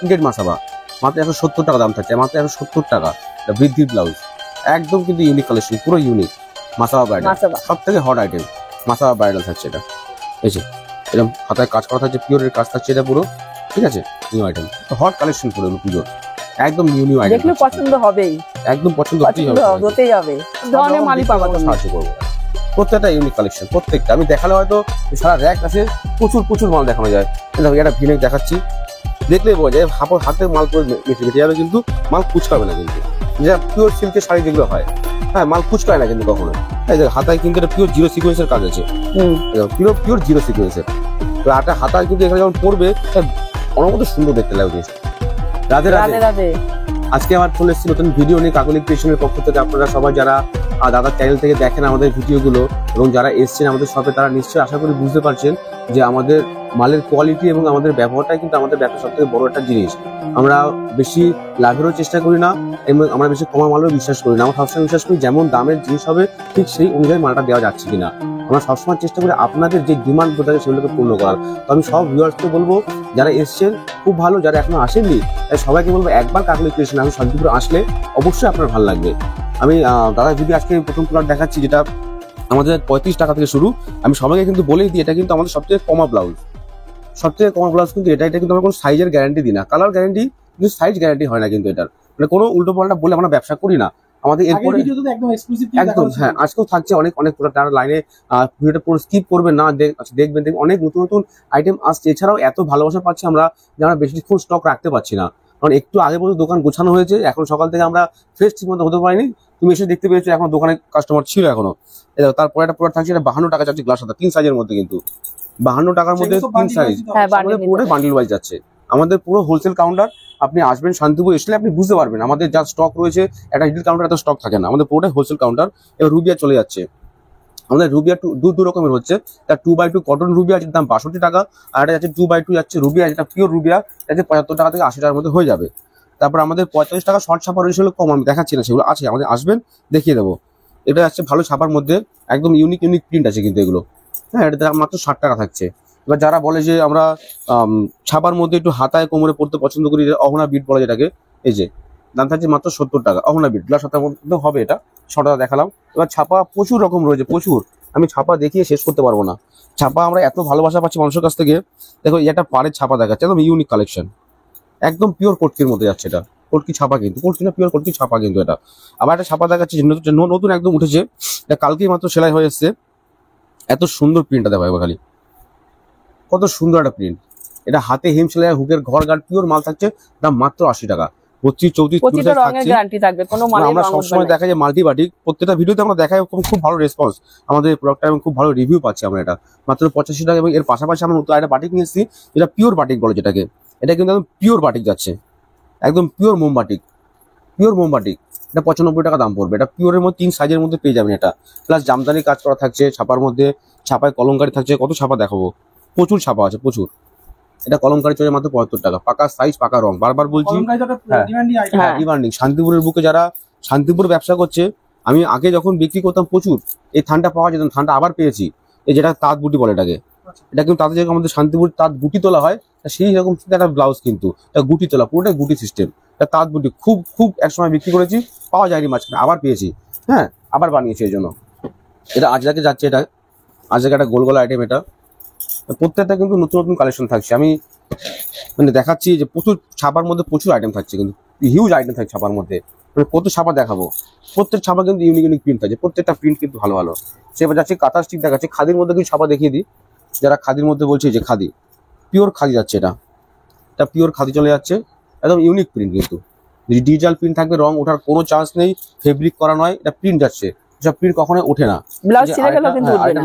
Printed Masaba মাত্র 170 টাকা দাম থাকছে, মাত্র 170 টাকা। এটা বৃদ্ধি ব্লাউজ একদম কিন্তু ইউনিক কালেকশন, পুরো ইউনিক মাসাবা ব্রাইডাল, সব থেকে হট আইটেম মাসাবা ব্রাইডাল থাকছে এটা। এই যে এরকম হাতায় কাজ করা থাকছে, পিওরের কাজ থাকছে এটা পুরো, ঠিক আছে। নিউ আইটেম, হট কালেকশন পুরো পুজোর, একদম নিউ আইটেম, দেখলে পছন্দ হবেই, একদম পছন্দ হতেই হবে। ধরনের মালই পাবা তুমি। সাহায্য করবো, প্রত্যেকটা ইউনিক কালেকশন, প্রত্যেকটা আমি দেখালে হয়তো সারা র্যাক আছে, প্রচুর মাল দেখানো যায়। এটা ভিনেক দেখাচ্ছি, দেখলেই বোঝা যায় হাতে মাল করে মেটে যাবে, কিন্তু মাল কুচকাবে না কিন্তু, যেটা পিওর সিল্কের শাড়ি যেগুলো হয়, হ্যাঁ মাল কুচকায় না কিন্তু কখনো। হাতায় কিন্তু এটা পিওর জিরো সিকোয়েন্সের কাজ আছে, পিওর জিরো সিকোয়েন্সের। হাতায় কিন্তু এখানে যখন পড়বে অনেক সুন্দর দেখতে লাগবে। রাধে রাধে। আজকে আমার চলে এসেছি নতুন ভিডিও নিয়ে কাকলি ক্রিয়েশনের পক্ষ থেকে। আপনারা সবাই যারা দাদার চ্যানেল থেকে দেখেন আমাদের ভিডিওগুলো এবং যারা এসছেন আমাদের শপে, তারা নিশ্চয়ই আশা করি বুঝতে পারছেন যে আমাদের মালের কোয়ালিটি এবং আমাদের ব্যবহারটাই কিন্তু আমাদের ব্যবসা সব থেকে বড় একটা জিনিস। আমরা বেশি লাভেরও চেষ্টা করি না এবং আমরা বেশি কমা মালেও বিশ্বাস করি না। আমরা সবসময় বিশ্বাস করি যেমন দামের জিনিস হবে ঠিক সেই অনুযায়ী মালটা দেওয়া যাচ্ছে কিনা। আমরা সবসময় চেষ্টা করি আপনাদের যে ডিমান্ড থাকে সেগুলোকে পূর্ণ করার। তো আমি সব ভিউয়ার্সকে বলবো যারা এসছেন খুব ভালো, যারা এখনো আসেননি সবাইকে বলবো একবার কাকলি ক্রিয়েশন আমি শান্তিপুর আসলে অবশ্যই আপনার ভালো লাগবে। আমি দাদা যদি আজকে প্রথম প্রোডাক্ট দেখাচ্ছি যেটা আমাদের 35 টাকা থেকে শুরু। আমি সবাইকে কিন্তু বলেই দিই এটা কিন্তু আমাদের সবথেকে কমা ব্লাউজ, সবথেকে কমা ব্লাউজ কিন্তু এটা কিন্তু আমরা কোনো সাইজের গ্যারান্টি দিই না, কালার গ্যারান্টি কিন্তু সাইজ গ্যারান্টি হয় না কিন্তু এটার, মানে কোনো উল্টো পাল্টা বলে আমরা ব্যবসা করি না। আমাদের এরপরে একদম হ্যাঁ আজকেও থাকছে অনেক প্রোডাক্ট, যারা লাইনে ভিডিওটা পুরো স্কিপ করবেন না, দেখবেন অনেক নতুন আইটেম আসছে। এছাড়াও এত ভালোবাসা পাচ্ছি আমরা যে আমরা বেশিক্ষণ স্টক রাখতে পারছি না, কারণ একটু আগে পর্যন্ত দোকান গোছানো হয়েছে, এখন সকাল থেকে আমরা ফ্রেশ ঠিক মতো হতে পারিনি। তুমি এসে দেখতে পেয়েছো এখন দোকানে কাস্টমার ছিল এখনো। তারপরে একটা প্রোডাক্ট থাকছে এটা 52 টাকা যাচ্ছে গ্লাস হাতা, 3 সাইজের মধ্যে, কিন্তু 52 টাকার মধ্যে 3 সাইজ, আমাদের পুরো বান্ডিল ওয়াইজ যাচ্ছে। আমাদের পুরো হোলসেল কাউন্টার, আপনি আসবেন শান্তিপুর এসলে আপনি বুঝতে পারবেন আমাদের যা স্টক রয়েছে। একটা রিটেল কাউন্টার এত স্টক থাকে না, আমাদের পুরোটাই হোলসেল কাউন্টার। এবার রুবিয়া চলে যাচ্ছে, আমাদের রুবিয়া দু রকমের হচ্ছে। তার 2x2 কটন রুবিয়া যেটার দাম 62 টাকা, আর এটা যাচ্ছে 2x2 যাচ্ছে রুবিয়া যেটা পিওর রুবিয়া, যাচ্ছে 75 টাকা থেকে 80 টাকার মধ্যে হয়ে যাবে। তারপর আমাদের 45 টাকা শর্ট ছাপা রয়েছে, কম আমি দেখাচ্ছি না, সেগুলো আছে আমাদের, আসবেন দেখিয়ে দেবো। এটা যাচ্ছে ভালো ছাপার মধ্যে, একদম ইউনিক প্রিন্ট আছে কিন্তু এগুলো, হ্যাঁ এটা দাম মাত্র 60 টাকা থাকছে। এবার যারা বলে যে আমরা ছাপার মধ্যে একটু হাতায় কোমরে পড়তে পছন্দ করি, অহনা বিট বলে যেটাকে, এই যে দাম থাকছে মাত্র 70 টাকা অহনা বিট, গ্লাস হাতার মধ্যে হবে এটা, 6 টাকা দেখালাম। এবার ছাপা প্রচুর রকম রয়েছে, প্রচুর, আমি ছাপা দেখিয়ে শেষ করতে পারবো না। ছাপা আমরা এত ভালোবাসা পাচ্ছি মানুষের কাছ থেকে। দেখো এটা পাড়ের ছাপা দেখাচ্ছে, একদম ইউনিক কালেকশন, একদম পিওর কটকির মধ্যে যাচ্ছে এটা, কটকি ছাপা কিন্তু, কটকি না পিওর কটকি ছাপা কিন্তু এটা। আবার একটা ছাপা দেখাচ্ছে নতুন একদম উঠেছে, এটা কালকেই মাত্র সেলাই হয়ে এসছে। এত সুন্দর প্রিন্টটা দেখো এবার খালি, কত সুন্দর একটা প্রিন্ট। এটা হাতে হিম সেলাই, হুকের ঘর গার্ড, পিওর মাল থাকছে, দাম মাত্র 80 টাকা। 32, 34 আমরা সবসময় দেখা যায় মাল্টি বাটিক, প্রত্যেকটা ভিডিওতে আমরা দেখাই, খুব ভালো রেসপন্স আমাদের প্রোডাক্টটা এবং খুব ভালো রিভিউ পাচ্ছি আমরা। এটা মাত্র 85 টাকা, এবং এর পাশাপাশি আমরা নতুন একটা বাটিক নিয়ে এসেছি যেটা পিওর বাটিক বলে যেটাকে, এটা কিন্তু একদম পিওর বাটিক যাচ্ছে, একদম পিওর মোমবাটিক, পিওর মোমবাটিক। এটা 95 টাকা দাম পড়বে। এটা পিওরের মধ্যে 3 সাইজের মধ্যে পেয়ে যাবেন এটা, প্লাস জামদানি কাজ করা থাকছে ছাপার মধ্যে, ছাপায় কলমকারি থাকছে, কত ছাপা দেখাবো, প্রচুর ছাপা আছে প্রচুর। এটা কলমকারি চলে মাত্র 75 টাকা, পাকা সাইজ পাকা রং, বারবার বলছি ডিমান্ডিং। শান্তিপুরের বুকে যারা শান্তিপুর ব্যবসা করছে, আমি আগে যখন বিক্রি করতাম প্রচুর এই থানটা পাওয়া যেত, থানটা আবার পেয়েছি, এই যেটা তাঁত বুটি বলে এটাকে, এটা কিন্তু তাদের যেরকম আমাদের শান্তিপুর তাঁত বুটি তোলা হয় সেই রকম একটা ব্লাউজ, কিন্তু এটা গুটি তোলা, পুরোটাই গুটি সিস্টেম। এটা তাঁত বুটি খুব একসময় বিক্রি করেছি, পাওয়া যায়নি মাঝখানে, আবার পেয়েছি, হ্যাঁ আবার বানিয়েছি এই জন্য। এটা আজরাকে যাচ্ছে, এটা আজরাকে একটা গোল গোল আইটেম। এটা প্রত্যেকটা কিন্তু নতুন কালেকশন থাকছে, আমি মানে দেখাচ্ছি যে প্রচুর ছাপার মধ্যে প্রচুর আইটেম থাকছে, কিন্তু হিউজ আইটেম থাকছে ছাপার মধ্যে, মানে কত ছাপা দেখাবো। প্রত্যেক ছাপা কিন্তু ইউনিক প্রিন্ট থাকছে, প্রত্যেকটা প্রিন্ট কিন্তু ভালো ভালো। সেবার যাচ্ছে কাঁথা স্টিক দেখাচ্ছে, খাদির মধ্যে কিছু ছাপা দেখিয়ে দিই। যারা খাদির মধ্যে বলছে যে খাদি, পিওর খাদি যাচ্ছে, এটা পিওর খাদি চলে যাচ্ছে, একদম ইউনিক প্রিন্ট, কিন্তু ডিজিটাল প্রিন্ট থাকবে, রং ওঠার কোনো চান্স নেই, ফেব্রিক করা নয়, এটা প্রিন্ট যাচ্ছে, এসব প্রিন্ট কখনোই ওঠে না।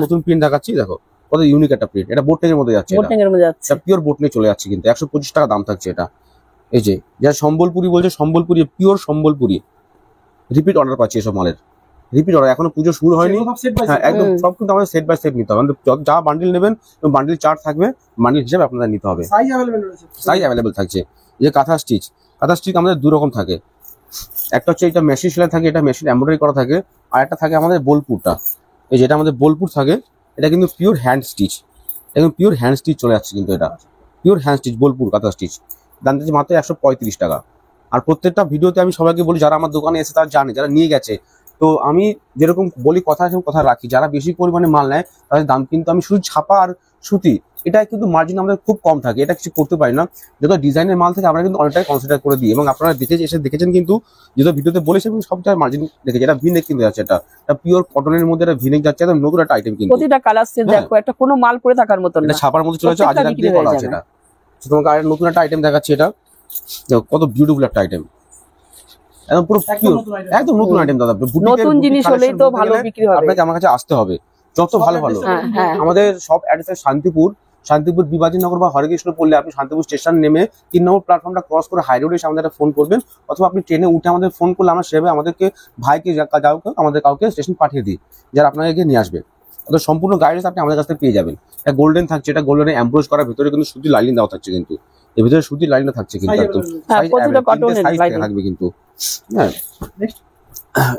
নতুন প্রিন্ট দেখাচ্ছি দেখো, কত ইউনিক একটা প্রিন্ট, এটা বোটনেকের মধ্যে যাচ্ছে, এটা পিওর বোটনেক চলে যাচ্ছে, কিন্তু 125 টাকা দাম থাকছে এটা। এই যে যা সম্বলপুরি বলছে, Sambalpuri pure Sambalpuri, repeat order পাচ্ছি এসব মালের, রিপিট অর্ডার, এখনো পুজো শুরু হয়নি, হ্যাঁ একদম সব কিন্তু আমাদের সেট বাই সেট নিতে হবে, যা বান্ডিল নেবেন বান্ডিল চার্ট থাকবে, বান্ডিল হিসেবে আপনাদের নিতে হবে, সাইজ অ্যাভেলেবেল থাকছে। যে কাঁথা স্টিচ আমাদের 2 রকম থাকে, একটা হচ্ছে এটা মেশিন সেলাই থাকে, এটা মেশিন এমব্রয়ডারি করা থাকে, আর একটা থাকে আমাদের বোলপুরটা, এই যেটা আমাদের বোলপুর থাকে, এটা কিন্তু পিওর হ্যান্ড স্টিচ, একদম পিওর হ্যান্ড স্টিচ চলে যাচ্ছে, কিন্তু এটা পিওর হ্যান্ড স্টিচ বোলপুর কাঁথা স্টিচ। দাম দিচ্ছি মাত্র 135 টাকা। আর প্রত্যেকটা ভিডিওতে আমি সবাইকে বলি, যারা আমার দোকানে এসে তারা জানে, যারা নিয়ে গেছে, তো আমি যেরকম বলি কথা আছে কথা রাখি। যারা বেশি পরিমাণে মাল নেয় তাদের দাম কিন্তু আমি শুধু ছাপা আর সুতি, এটা কিন্তু মার্জিন আমাদের খুব কম থাকে, এটা কিছু করতে পারি না। যত ডিজাইনের মাল থেকে আমরা কিন্তু অনেকটাই কনসিডার করে দিই, এবং আপনারা দেখেছেন কিন্তু যেটা ভিডিওতে বলেছি সবটা মার্জিন দেখেছি। এটা ভিনেক কিন্তু যাচ্ছে, এটা পিওর কটনের মধ্যে এটা ভিনেক যাচ্ছে, একদম নতুন একটা আইটেম কিন্তু। প্রতিটা কালার সেট দেখো, একটা কোনো মাল পরে থাকার মতন এটা না, ছাপার মধ্যে চলে যাচ্ছে, আজ প্রত্যেকটা বিক্রি দিয়ে করা হয়ে আছে যাবে। এটা। তো তোমাকে আর নতুন একটা আইটেম দেখাচ্ছি, এটা দেখো কত বিউটিফুল একটা আইটেম, একদম পুরো পিওর, একদম নতুন আইটেম দাদা। নতুন জিনিস হলেই তো ভালো বিক্রি হবে। আপনাকে আমার কাছে আসতে হবে, যত ভালো ভালো। হ্যাঁ। আমাদের সব অ্যাড্রেস শান্তিপুর বিভাজীনগর বা হরেকৃষ্ণ পড়লে আপনি শান্তিপুর স্টেশন নেমে 3 নম্বর প্ল্যাটফর্মটা ক্রস করে হাই রোডে এসে আমাদের ফোন করবেন, অথবা আপনি ট্রেনে উঠে আমাদের ফোন করলে আমরা সেভাবে আমাদেরকে ভাইকে আমাদের কাউকে স্টেশন পাঠিয়ে দিই, যারা আপনাকে গিয়ে নিয়ে আসবে। অর্থাৎ সম্পূর্ণ গাইডেন্স আপনি আমাদের কাছ থেকে পেয়ে যাবেন। এটা গোল্ডেন থাকছে, এটা গোল্ডেনে এমব্রয়েজ করার ভিতরে কিন্তু সুতির লাইনিং দেওয়া থাকছে, কিন্তু এর ভিতরে সুতির লাইনটা থাকছে কিন্তু একদম প্রতিটা কটনের লাইনিং থাকবে কিন্তু। হ্যাঁ,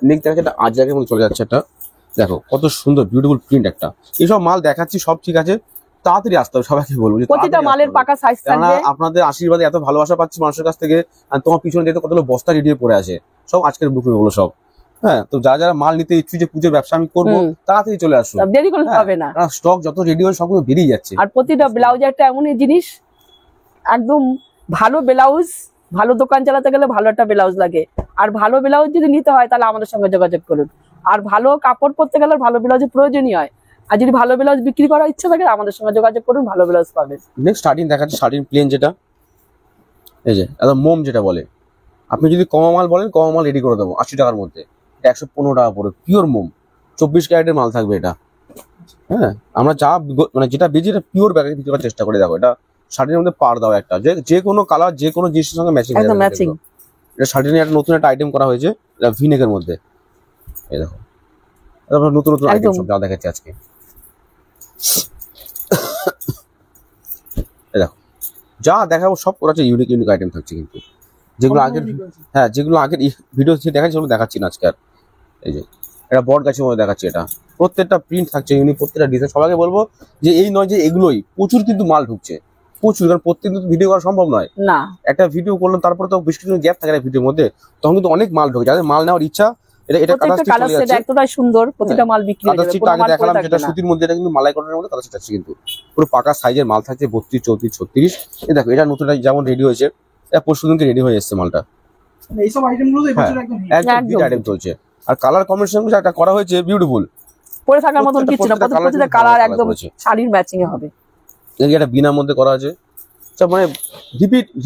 নেক্সট দেখা যাচ্ছে আজরাকের মধ্যে চলে যাচ্ছে একটা, দেখো কত সুন্দর বিউটিফুল প্রিন্ট একটা। এইসব মাল দেখাচ্ছি সব ঠিক আছে, তাড়াতাড়ি আসতে হবে, সবাইকে বলবো যে প্রতিটা মালের পাকা সাইজ থাকবে। আপনাদের আশীর্বাদে এত ভালোবাসা পাচ্ছি মানুষের কাছ থেকে, আর তোমার পিছনে দেখতে কতগুলো বস্তা রেডি পড়ে আছে, সব আজকের বুকিং গুলো সব। হ্যাঁ, তো যারা যারা মাল নিতে ইচ্ছুক যে পুজোর ব্যবসা আমি করবো, তাড়াতাড়ি চলে আসুন, দেরি করলে হবে না। স্টক যত রেডি হয় সবগুলো বেরিয়ে যাচ্ছে। আর প্রতিটা ব্লাউজ একটা এমনই জিনিস, একদম ভালো ব্লাউজ, ভালো দোকান চালাতে গেলে ভালো একটা ব্লাউজ লাগে। আর ভালো ব্লাউজ যদি নিতে হয় তাহলে আমাদের সঙ্গে যোগাযোগ করুন। আর ভালো কাপড় পরতে গেলে ভালো ব্লাউজের প্রয়োজনই হয়। আর যদি ভালো ব্লাউজ বিক্রি করার ইচ্ছা থাকে আমাদের সঙ্গে যোগাযোগ করুন, ভালো ব্লাউজ পাবেন। নেক্সট স্টার্টিং দেখাচ্ছে, স্টার্টিং প্লেন যেটা, এই যে একদম মোম যেটা বলে, আপনি যদি কমা মাল বলেন কমা মাল রেডি করে দেবো 80 টাকার মধ্যে। এটা 115 টাকা পড়ে, পিওর মোম, 24 ক্যারেটের মাল থাকবে এটা। হ্যাঁ, আমরা যা মানে যেটা বেজি এটা পিওর ব্যাগে বিক্রি করার চেষ্টা করে। দেখো এটা শার্টিনের মধ্যে পার দাও একটা, যে কোনো কালার যে কোনো জিনিসের সঙ্গে ম্যাচিং হয়ে যাবে ম্যাচিং। এটা শার্টিনের একটা নতুন একটা আইটেম করা হয়েছে, এটা ভিনেকের মধ্যে। এই দেখো তারপর নতুন নতুন আইটেম সব যা দেখাচ্ছি আজকে। এই দেখো যা দেখাবো সব করাচ্ছে ইউনিক ইউনিক আইটেম থাকছে কিন্তু, যেগুলো আগের, হ্যাঁ যেগুলো আগের ভিডিও দেখাচ্ছি সেগুলো দেখাচ্ছি না আজকে আর। এই যে এটা বট গাছের মধ্যে দেখাচ্ছি, এটা প্রত্যেকটা প্রিন্ট থাকছে ইউনিক, প্রত্যেকটা ডিজাইন। সবাইকে বলবো যে এই নয় যে এগুলোই, প্রচুর কিন্তু মাল ঢুকছে, প্রচুর, কারণ প্রত্যেকদিন ভিডিও করা সম্ভব নয় না। একটা ভিডিও করলাম তারপরে তো বেশ কিছু গ্যাপ থাকে না ভিডিওর মধ্যে, তখন কিন্তু অনেক মাল ঢুকে, যাদের মাল নেওয়ার ইচ্ছা এটা কালার সেট এতটাই সুন্দর, প্রতিটা মাল বিক্রি হয়ে যাবে। কোনো মাল দেখালাম পড়ে যেটা থাকবে না। সুতির মধ্যে, এটা কিন্তু মালাই কটনের মধ্যে কালার সেট আছে কিন্তু, পুরো পাকা সাইজের মাল থাকছে 32, 34, 36। এই দেখো এটা নতুন যেমন রেডি হয়েছে, এটা পরশুদিনকে রেডি হয়ে এসেছে মালটা, এইসব আইটেমগুলো এবছর একদম একদম বিট আইটেম চলছে। আর কালার কম্বিনেশন গুলো একটা করা হয়েছে বিউটিফুল, পরে থাকার মতন কিছু না, প্রতিটা কালার একদম শাড়ির ম্যাচিং এ হবে। এটা বিনার মধ্যে করা আছে, সব মানে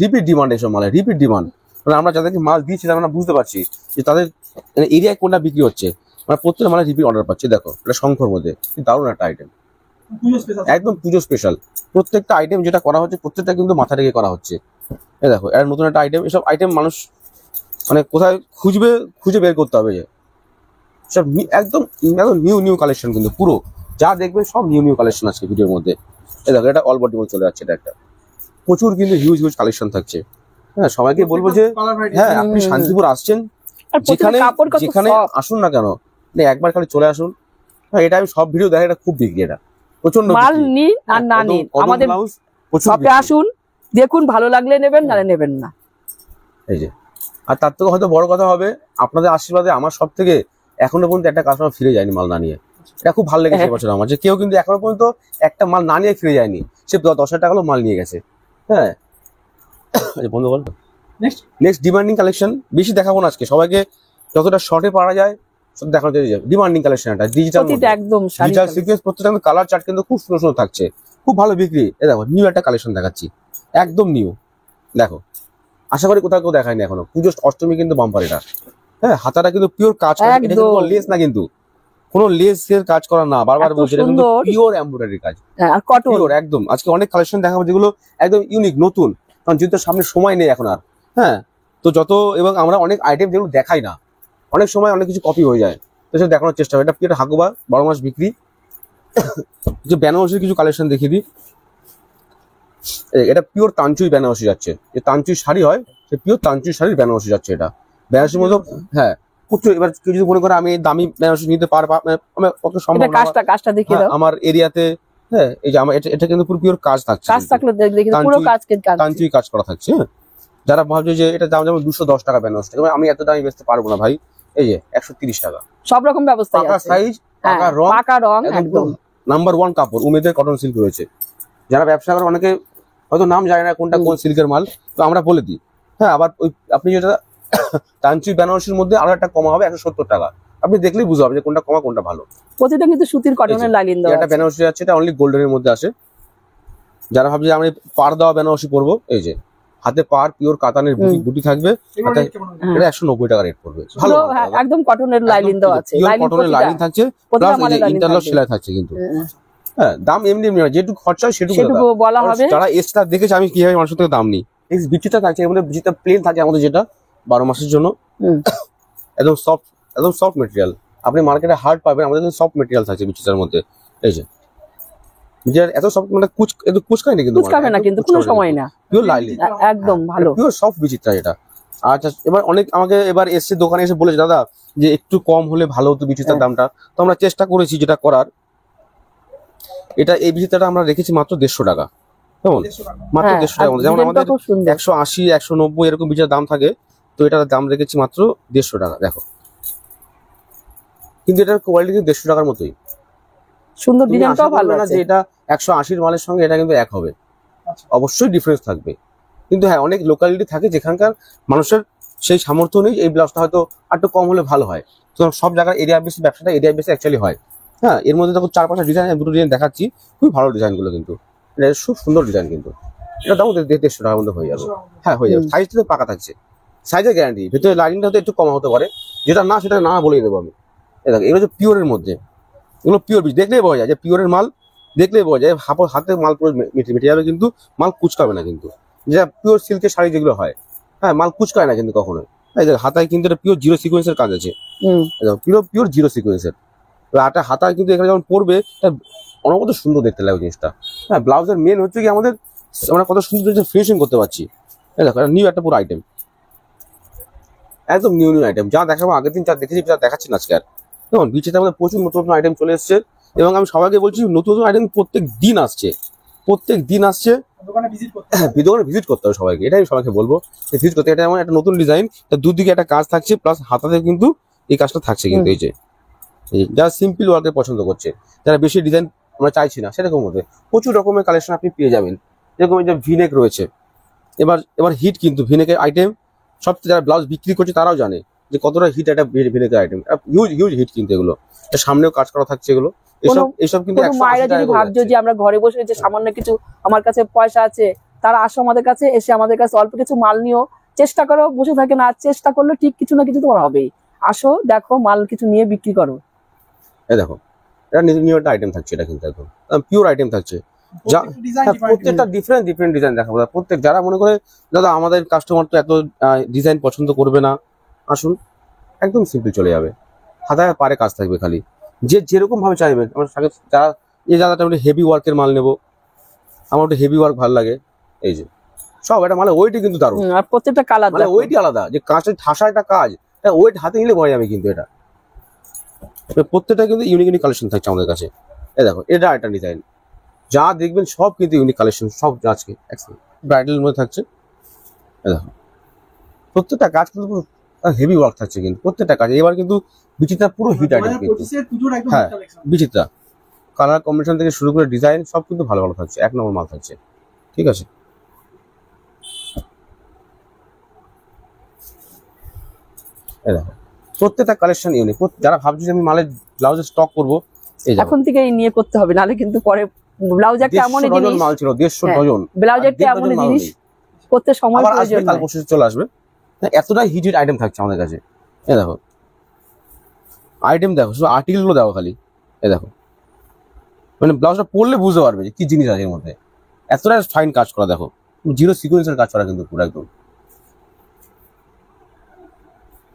রিপিট ডিমান্ড, এসব মালের রিপিট ডিমান্ড। মানে আমরা যাদেরকে মাল দিচ্ছি আমরা বুঝতে পারছি যে তাদের এরিয়ায় কোনটা বিক্রি হচ্ছে, মানে প্রত্যেকটা মালে রিপিট অর্ডার পাচ্ছি। দেখো এটা শঙ্কর মধ্যে দারুণ একটা আইটেম, পুজো স্পেশাল, একদম পুজো স্পেশাল। প্রত্যেকটা আইটেম যেটা করা হচ্ছে প্রত্যেকটা কিন্তু মাথা রেখে করা হচ্ছে। এই দেখো এটা নতুন একটা আইটেম, এসব আইটেম মানুষ মানে কোথায় খুঁজে বের করতে হবে, যে সব একদম নিউ কালেকশন কিন্তু, পুরো যা দেখবে সব নিউ কালেকশন আছে ভিডিওর মধ্যে। এই দেখো এটা অল বডি মধ্যে চলে যাচ্ছে, এটা একটা প্রচুর কিন্তু হিউজ কালেকশন থাকছে। হ্যাঁ, সবাইকে বলবো যে হ্যাঁ আপনি শান্তিপুর আসছেন, আর যেখানে কাপড় কত যেখানে soft। আসুন না কেন, একবার খালি চলে আসুন। হ্যাঁ, এটা আমি সব ভিডিও দেখে, এটা খুব বিক্রি, এটা প্রচন্ড মাল নিন আর না নিন, আমাদের শপে আসুন, দেখুন, ভালো লাগলে নেবেন, নালে নেবেন না। এই যে, আর তার থেকে হয়তো বড় কথা হবে আপনাদের আশীর্বাদে আমার সব থেকে এখনো পর্যন্ত একটা কাস্টমার ফিরে যায়নি মাল না নিয়ে। এটা খুব ভালো লেগেছে এবছর আমার, যে কেউ কিন্তু এখনো পর্যন্ত একটা মাল না নিয়ে ফিরে যায়নি, সে 10,000 টাকা মাল নিয়ে গেছে। হ্যাঁ, বন্ধু বল নেক্সট ডিমান্ডিং কালেকশন, বেশি দেখাবো না আজকে, সবাইকে যতটা শর্টে পারা যায় সব দেখানো যায়। ডিমান্ডিং কালেকশন, এটা ডিজিটাল একদম ডিজিটাল সিকোয়েন্স, প্রত্যেকটা কালার চার্ট কিন্তু খুব সুন্দর সুন্দর থাকছে, খুব ভালো বিক্রি। এই দেখো নিউ একটা কালেকশন দেখাচ্ছি, একদম নিউ। দেখো আশা করি কোথাও কেউ দেখায়নি এখনো, পুজো অষ্টমী কিন্তু বাম্পার এটা। হ্যাঁ, হাতাটা কিন্তু পিওর কাজ করা, এটা কিন্তু লেস না, কিন্তু কোনো লেসের কাজ করা না, বারবার বলছি, এটা কিন্তু পিওর এমব্রয়ডারি কাজ, আর কটন পিওর একদম। আজকে অনেক কালেকশন দেখাবো যেগুলো একদম ইউনিক নতুন, কারণ যেহেতু সামনে সময় নেই এখন আর। হ্যাঁ, তো যত এবং আমরা অনেক আইটেম যেগুলো দেখাই না, অনেক সময় অনেক কিছু কপি হয়ে যায়, তো সেটা দেখানোর চেষ্টা হয়। এটা পিওর হাকুবা 12 মাস বিক্রি। যে বেনারসির কিছু কালেকশন দেখিয়ে দিই, এটা পিওর তাঞ্চুই বেনারসি যাচ্ছে, যে তাঞ্চুই শাড়ি হয় সে পিওর তাঞ্চুই শাড়ির বেনারসি যাচ্ছে। এটা বেনারসির মধ্যে হ্যাঁ প্রচুর। এবার কেউ যদি মনে করে আমি দামি বেনারসি নিতে পারবো, কত সম্ভব কাজটা দেখিয়ে দাও আমার এরিয়াতে। হ্যাঁ, এই যে আমার এটা কিন্তু পুরো পিওর কাজ থাকছে, কাজ থাকলে দেখি পুরো কাজ তাঞ্চুই কাজ করা থাকছে। হ্যাঁ, যারা ভাবছে যে এটা দাম যেমন 210 টাকা বেনারস, এবার আমি এত দামে বেচতে পারবো না ভাই, এই যে 130 টাকা, সব রকম ব্যবস্থা পাকা আছে। সাইজ, হ্যাঁ, পাকা রং, পাকা রং একদম। নাম্বার 1 কাপড় উমেদের কটন সিল্ক রয়েছে। যারা ব্যবসা করে অনেকে হয়তো নাম জানে না কোনটা কোন সিল্কের মাল, তো আমরা বলে দিই। হ্যাঁ, আবার ওই আপনি যেটা কাঞ্চি বেনারসির মধ্যে আরো একটা কমা হবে 170 টাকা, আপনি দেখলেই বুঝতে হবে যে কোনটা কমা কোনটা ভালো। প্রতিটা কিন্তু সুতির কটনের লাইন দেওয়া এটা আছে। বেনারসি আছে, এটা অনলি গোল্ডেনের মধ্যে আসে। যারা ভাবছে যে আমি পার দেওয়া বেনারসি পরবো, এই যে হাতে পার পিওর কাতানের বুটি থাকবে, এগুলো হাতে- rate কেমন হবে? হ্যাঁ। এটা 190 টাকা রেট পড়বে। ভালো পুরো, মাল হ্যাঁ, দাদা। একদম কটনের লাইন দেওয়া আছে। পিওর লাইনিং কটনের লাইনিং থাকছে, প্রতিটা প্লাস এই মালে যে লাইনিং ইন্টারলক থাকবে। সেলাই থাকছে কিন্তু। হ্যাঁ, হ্যাঁ, দাম এমনি এমনি না, যেটুকু খরচা হয় সেটুকু সেটুকু দাদা। বলা আর হবে। যারা এক্সট্রা দেখেছে আমি কিভাবে মানুষের থেকে দাম নিই, এই বিচিটা থাকছে এর মধ্যে, বিচিটা প্লেন থাকে আমাদের, যেটা 12 মাসের জন্য হুম। একদম সফট, একদম সফট মেটেরিয়াল। আপনি মার্কেটে হার্ড পাবেন, আমাদের সফট মেটেরিয়াল থাকছে বিচিটার মধ্যে। এই যে বিচিটার এত সফট, মানে একটু কুচকায় না কিন্তু, কুচকাবে না কিন্তু কোনো সময় না, পিওর লাইলিন, একদম ভালো। পিওর সফট বিচিত্রা এটা। আচ্ছা, এবার অনেক আমাকে এবার এসে দোকানে এসে বলেছে দাদা যে একটু কম হলে ভালো হতো বিচিত্রার দামটা, তো আমরা চেষ্টা করেছি যেটা করার। এটা এই বিচিত্রাটা আমরা রেখেছি মাত্র 150 টাকা, কেমন? 150 টাকা। মাত্র হ্যাঁ, 150 টাকা মধ্যে। যেমন ডিজাইনটা আমাদের খুব সুন্দর। 180, 190 এরকম বিচিত্রার দাম থাকে, তো এটার দাম রেখেছি মাত্র 150 টাকা। দেখো, কিন্তু এটার কোয়ালিটি কিন্তু 150 টাকার মতোই। সুন্দর, তুমি ডিজাইনটাও আশা ভালো করবে না আছে। যে এটা 180 মালের সঙ্গে এটা কিন্তু এক হবে, আচ্ছা। অবশ্যই ডিফারেন্স থাকবে। কিন্তু হ্যাঁ, অনেক লোকালিটি থাকে যেখানকার মানুষের সেই সামর্থ্য নেই, এই ব্লাউজটা হয়তো একটু কম হলে ভালো হয়। তো সব জায়গায় এরিয়া বেসি, ব্যবসাটা এরিয়া বেসে অ্যাকচুয়ালি হয়। হ্যাঁ, এর মধ্যে দেখো 4-5টা ডিজাইন, দুটো ডিজাইন দেখাচ্ছি, খুবই ভালো ডিজাইনগুলো কিন্তু, এটা খুব সুন্দর ডিজাইন কিন্তু। এটা দাম 150 টাকার মধ্যে হয়ে যাবে। হ্যাঁ, হয়ে যাবে। সাইজটা তো পাকা থাকছে, সাইজের গ্যারান্টি। ভেতরে লাইনিংটা হয়তো একটু কম হতে পারে, যেটা না সেটা না বলেই দেবো আমি। এই দেখো, এগুলো হচ্ছে পিওরের মধ্যে, এগুলো পিওর বীজ, দেখলেই বোঝা যায় যে পিওরের মাল, দেখলেই বোঝা যায়। হাতে মাল পুরো মেটে যাবে, কিন্তু মাল কুচকাবে না কিন্তু, যেটা পিওর সিল্কের শাড়ি যেগুলো হয়। হ্যাঁ, মাল কুচকায় না কিন্তু কখনো। এই দেখো, হাতায় কিন্তু এটা পিওর জিরো সিকোয়েন্সের কাজ আছে, হুম। পিওর পিওর জিরো সিকোয়েন্সের। হাতায় কিন্তু এখানে যখন পরবে অনেক সুন্দর দেখতে লাগে জিনিসটা। হ্যাঁ, ব্লাউজের মেন হচ্ছে কি আমাদের, আমরা কত সুন্দর ফিনিশিং করতে পারছি। এই দেখো, এটা নিউ একটা পুরো আইটেম, একদম নিউ আইটেম। যা দেখাবো আগের দিন যা দেখেছি যা দেখাচ্ছি না আজকে আর। দেখুন, বিচেতে আমাদের প্রচুর নতুন নতুন আইটেম চলে এসছে, এবং আমি সবাইকে বলছি নতুন নতুন আইটেম প্রত্যেক দিন আসছে, প্রত্যেক দিন আসছে। দোকানে ভিজিট করতে হ্যাঁ, দোকানে ভিজিট করতে হবে সবাইকে, এটাই সবাইকে বলবো ভিজিট করতে। এটা এমন একটা নতুন ডিজাইন, দুদিকে একটা কাজ থাকছে, প্লাস হাতাতে কিন্তু এই কাজটা থাকছে কিন্তু। এই যে যারা সিম্পল ওয়ার্কে পছন্দ করছে, যারা বেশি ডিজাইন আমরা চাইছি না, সেরকম মধ্যে প্রচুর রকমের কালেকশন আপনি পেয়ে যাবেন। যেরকম এই যে ভিনেক রয়েছে, এবার হিট কিন্তু ভিনেকের আইটেম, সবচেয়ে যারা ব্লাউজ বিক্রি করছে তারাও জানে যে কতটা হিট একটা ভিনেকের আইটেম, হিউজ হিউজ হিট কিন্তু এগুলো। এর সামনেও কাজ করা থাকছে এগুলো, এসব কিন্তু কোনো 180 মায়েরা টাকা যদি করে ভাবছো যাচ্ছে। যে আমরা ঘরে বসে যে সামান্য কিছু আমার কাছে পয়সা আছে, তারা আসো আমাদের কাছে, এসে আমাদের কাছে অল্প কিছু মাল নিও, চেষ্টা করো, বসে থাকে না, চেষ্টা করলে ঠিক কিছু না কিছু তোমার হবেই। আসো, দেখো, মাল কিছু নিয়ে বিক্রি করো। এই দেখো, এটা নিউ একটা আইটেম থাকছে, এটা কিন্তু একদম পিওর আইটেম থাকছে। যা ডিজাইন হ্যাঁ, প্রত্যেকটা ডিফারেন্ট ডিজাইন দেখাবো দাদা। প্রত্যেক যারা মনে করে দাদা আমাদের কাস্টমার তো এত ডিজাইন পছন্দ করবে না, আসুন, একদম সিম্পল চলে যাবে। হাতায় পারে কাজ থাকবে খালি, যে যেরকম ভাবে চাইবেন। আমার সাথে যারা এই দাদাটা একটু হেভি ওয়ার্কের মাল নেবো, আমার একটু হেভি ওয়ার্ক ভালো লাগে, এই যে সব এটা মানে ওয়েটই কিন্তু দারুণ, আর প্রত্যেকটা কালার মানে ওয়েটই আলাদা, যে কাজের ঠাসা একটা কাজ, ওয়েট হাতে নিলে বোঝা যাবে কিন্তু। এটা প্রত্যেকটা কিন্তু ইউনিক ইউনিক কালেকশন থাকছে আমাদের কাছে। এই দেখো, এটা একটা ডিজাইন, যা দেখবেন সব কিন্তু ইউনিক কালেকশন, সব আজকে ব্রাইডালের মধ্যে থাকছে। এই দেখো, প্রত্যেকটা কাজ কিন্তু হেভি ওয়ার্ক থাকছে কিন্তু প্রত্যেকটা কাজ। এবার কিন্তু বিচিত্রা পুরো হিট আইটেম কিন্তু। 2025 এর পুজোর একদম হ্যাঁ, কালেকশন। বিচিত্রা কালার কম্বিনেশন থেকে শুরু করে ডিজাইন সব কিন্তু ভালো ভালো থাকছে, 1 নম্বর মাল থাকছে, ঠিক আছে। এই দেখো, প্রত্যেকটা কালেকশন ইউনিক। যারা ভাবছে যে আমি মালের ব্লাউজের স্টক করবো, এই দেখো, এখন থেকে নিয়ে করতে হবে, নাহলে কিন্তু পরে ব্লাউজ একটা এমন 150 ডজন জিনিস, মাল ছিল, 150 হ্যাঁ, ডজন, ব্লাউজ একটা 1.5 এমন ডজন মাল জিনিস নেই। করতে সময় আবার আসবে, প্রয়োজন কাল হয়। পরশু চলে আসবে। এতটাই হিট আইটেম থাকছে আমাদের কাছে। এই দেখো, আইটেম দেখো, শুধু আর্টিকেল গুলো দেখো খালি। এই দেখো, মানে ব্লাউজটা পরলে বুঝতে পারবে যে কি জিনিস আছে এর মধ্যে, এতটা ফাইন কাজ করা। দেখো, জিরো সিকোয়েন্সের কাজ করা কিন্তু পুরো একদম।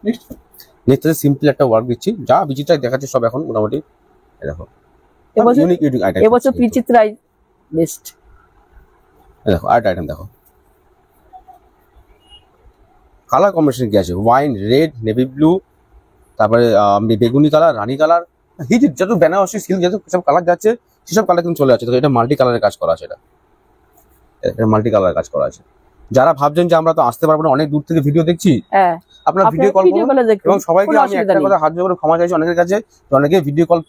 নেক্সট নেক্সট সিম্পল একটা ওয়ার্ক দিচ্ছি, যা বিচিত্রাই দেখাচ্ছে সব এখন মোটামুটি। এই দেখো, এবছর ইউনিক ইউনিক আইটেম। এবছর বিচিত্রাই বেস্ট। দেখো, আরেকটা আইটেম দেখো, কালার কম্বিনেশন কি আছে, ওয়াইন, রেড, নেভি ব্লু, তারপরে বেগুনি কালার, রানী কালার, হিট যত বেনারসি সিল্ক যত সব কালার যাচ্ছে, সেসব কালার কিন্তু চলে যাচ্ছে। তো এটা মাল্টি কালারের কাজ করা আছে, এটা মাল্টি কালারের কাজ করা আছে। যারা ভাবছেন যে আমরা তো আসতে পারবো না, অনেক দূর থেকে ভিডিও দেখছি, হ্যাঁ আপনারা ভিডিও কল করুন। কলে দেখুন, এবং সবাইকে কোনো আমি অসুবিধা একটা নেই। কথা হাত জোড় করে ক্ষমা চাইছি অনেকের কাছে, যে অনেকে ভিডিও কল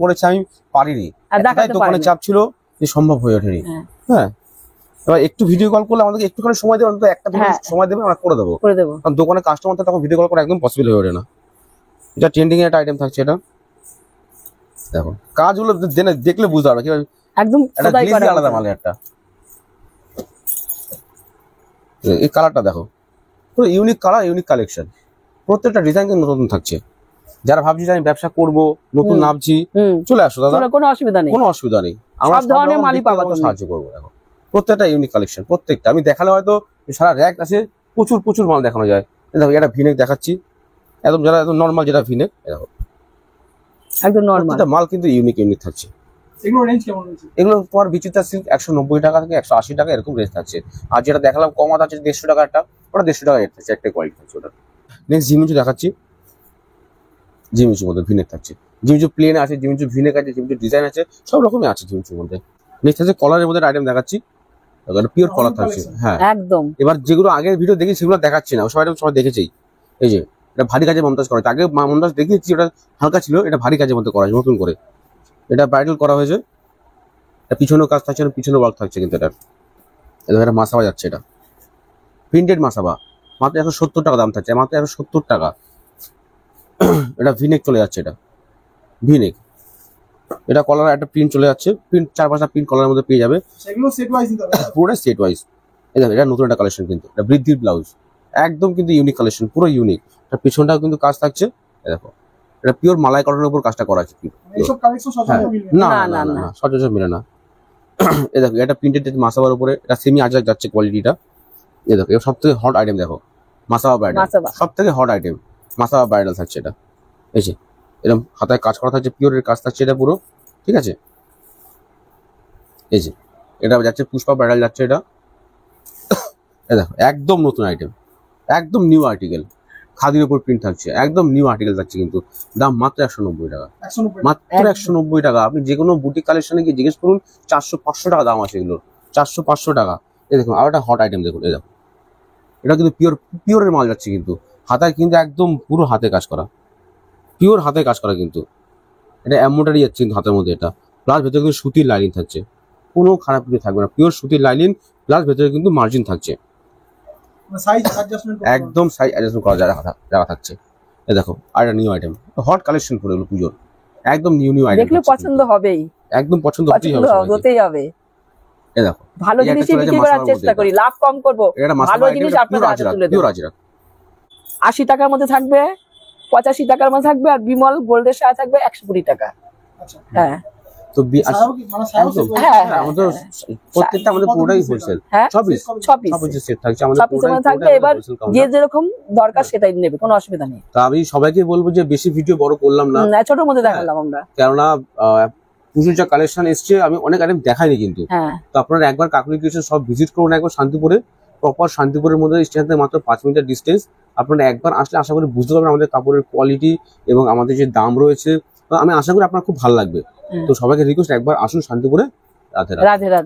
করেছে আমি পারিনি, আর এতটাই দেখাতে দোকানে পারিনি। চাপ ছিল যে সম্ভব হয়ে ওঠেনি। হ্যাঁ। হ্যাঁ, এবার একটু ভিডিও কল করলে আমাদেরকে একটুখানি সময় দেবে, অন্তত একটা হ্যাঁ। সময় দেবে, আমরা করে দেবো। করে দেবো। কারণ দোকানে কাস্টমার তখন ভিডিও কল করা একদম পসিবল হয়ে ওঠে না। এটা ট্রেন্ডিং এর একটা আইটেম থাকছে। এটা দেখো কাজগুলো দেখলে বুঝতে পারবে কিভাবে একদম একটা খোদাই গ্লেজি করা আলাদা আছে। মালে একটা। এই কালারটা দেখো, পুরো ইউনিক কালার, ইউনিক কালেকশন, প্রত্যেকটা ডিজাইন কিন্তু নতুন থাকছে। যারা ভাবছি যে আমি ব্যবসা করব, নতুন হুম। নামছি, হুম, চলে আসো দাদা, চলো, কোনো অসুবিধা নেই। কোনো অসুবিধা নেই। আমরা সব ধরনের মালই দিক থেকে পাবা তোমাকে তুমি। সাহায্য করবো। দেখো প্রত্যেকটা ইউনিক কালেকশন, প্রত্যেকটা আমি দেখালে হয়তো সারা র‍্যাক আছে, প্রচুর প্রচুর মাল দেখানো যায়। দেখো এটা ভিনেক দেখাচ্ছি, একদম যারা একদম নর্মাল যেটা ভিনেক, দেখো একদম নরমাল। প্রত্যেকটা মাল কিন্তু ইউনিক ইউনিক থাকছে। এগুলো রেঞ্জ কেমন রয়েছে? এগুলো তোমার বিচিত্রা সিল্ক 190 টাকা থেকে 180 টাকা এরকম রেঞ্জ থাকছে। আর যেটা দেখালাম কমাত আছে 150 টাকা, একটা ওটা 150 টাকা রেট থাকছে, একটা কোয়ালিটি থাকছে ওটা। নেক্সট জিমিচু দেখাচ্ছি, জিমিচুর মধ্যে ভিনেক থাকছে, জিমিচু প্লেন আছে, জিমিচু ভিনেক আছে, জিমিচু ডিজাইন আছে, সব রকমই আছে জিমিচুর মধ্যে। নেক্সট আছে কলারের মধ্যে আইটেম দেখাচ্ছি, পিওর কলার থাকছে। হ্যাঁ, একদম এবার যেগুলো আগের ভিডিও দেখি সেগুলো দেখাচ্ছি না, সবাই সবাই দেখেছেই। এই যে এটা ভারী কাজে মমতাজ করা হয়েছে, আগে মমতাজ দেখিয়েছি ওটা হালকা ছিল, এটা ভারী কাজের মধ্যে করা হয়েছে নতুন করে, এটা ব্রাইডাল করা হয়েছে। এটা পিছনেও কাজ থাকছে, পিছনে ওয়ার্ক থাকছে কিন্তু এটা। এটা মাসাবা যাচ্ছে, এটা প্রিন্টেড মাসাবা, মাত্র 170 টাকা দাম থাকছে, মাত্র 170 টাকা। এটা ভিনেক চলে যাচ্ছে, এটা ভিনেক, এটা কলার একটা প্রিন্ট চলে যাচ্ছে, প্রিন্ট 4-5টা প্রিন্ট কলারের মধ্যে পেয়ে যাবে, সেগুলো সেট ওয়াইজ দিতে হবে। পুরো সেট ওয়াইজ। এই দেখো এটা নতুন একটা কালেকশন কিন্তু, এটা বৃদ্ধির ব্লাউজ, একদম কিন্তু ইউনিক কালেকশন, পুরো ইউনিক। এটা পিছনটাও কিন্তু কাজ থাকছে, এই দেখো এটা পিওর মালাই কটনের উপর কাজটা করা আছে। এইসব কালেকশন সচরাচর মিলবে না। না না না না, সচরাচর মিলে না। এই দেখো এটা প্রিন্টেড মাসাবার উপরে, এটা সেমি আজরাক যাচ্ছে কোয়ালিটিটা। এই দেখো সব থেকে হট আইটেম, দেখো মাসাবা ব্রাইডাল, মাসাবা। সব থেকে হট আইটেম মাসাবা ব্রাইডাল থাকছে এটা। এই যে এরকম হাতায় কাজ করা থাকছে, পিওরের কাজ থাকছে এটা পুরো, ঠিক আছে। এই যে এটা যাচ্ছে পুষ্পা ব্রাইডাল যাচ্ছে এটা। এই দেখো একদম নতুন আইটেম, একদম নিউ আর্টিকেল, খাদির উপর প্রিন্ট থাকছে, একদম নিউ আর্টিকেল থাকছে কিন্তু দাম মাত্র 190 টাকা, 190 মাত্র একদম। 190 টাকা। আপনি যে কোনো বুটিক কালেকশনে গিয়ে জিজ্ঞেস করুন, 400-500 টাকা দাম আছে এগুলোর, 400-500 টাকা। এই দেখুন আর একটা হট আইটেম দেখুন, এই দেখুন এটা কিন্তু পিওরের মাল যাচ্ছে কিন্তু, হাতায় কিন্তু একদম পুরো হাতে কাজ করা, পিওর হাতে কাজ করা কিন্তু, এটা এমব্রয়ডারি যাচ্ছে কিন্তু হাতের মধ্যে, এটা প্লাস ভেতরে কিন্তু সুতির লাইনিং থাকছে, কোনো খারাপ কিছু থাকবে না, পিওর সুতির লাইনিং প্লাস ভেতরে কিন্তু মার্জিন থাকছে, সাইজ অ্যাডজাস্টমেন্ট করতে হবে। একদম সাইজ অ্যাডজাস্টমেন্ট করা জায়গা থাকছে। এই দেখো আর একটা নিউ আইটেম, হট কালেকশন করে এগুলো পুজোর, একদম নিউ আইটেম, দেখলে পছন্দ হবেই, একদম পছন্দ হতেই পছন্দ হবে সবাইকে। হতেই হবে। এই দেখো ভালো এই একটা জিনিসই চলে বিক্রি যায় করার মাসাবার চেষ্টা মধ্যে, করি, লাভ কম করবো, এটা ভালো মাসাবা জিনিস আইটেম, আপনাদের হাতে তুলে পিওর দেবো। আজরাক। 80 টাকার মধ্যে থাকবে, 85 টাকার মধ্যে থাকবে, আর বিমল গোল্ডের সাথে থাকবে 120 টাকা। আচ্ছা হ্যাঁ তো সারাও কি মানে সারাও একদম। Set wise? হ্যাঁ, হ্যাঁ, আমাদের প্রত্যেকটা আমাদের পুরোটাই হোলসেল, হ্যাঁ সবই ছ পিস সব সেট থাকছে আমাদের সব পিসের মধ্যে থাকবে। এবার যে যেরকম দরকার সেটাই নেবে, কোনো অসুবিধা নেই। তা আমি সবাইকে বলবো যে বেশি ভিডিও বড় করলাম না, ছোটোর মধ্যে দেখালাম আমরা। কেননা পুজোর যা কালেকশন এসছে আমি অনেক আইটেম দেখাইনি কিন্তু। হ্যাঁ তো আপনারা একবার কাকুলি ক্রিয়েশন সব ভিজিট করুন, একবার শান্তিপুরে, প্রপার শান্তিপুরের মধ্যে স্টেশন থেকে মাত্র 5 মিনিটের ডিস্টেন্স। আপনারা একবার আসলে আশা করি বুঝতে পারবেন আমাদের কাপড়ের কোয়ালিটি এবং আমাদের যে দাম রয়েছে, তো আমি আশা করি আপনার খুব ভালো লাগবে। হুম। তো সবাইকে রিকোয়েস্ট একবার আসুন শান্তিপুরে। রাধে রাধে। রাধে রাধে।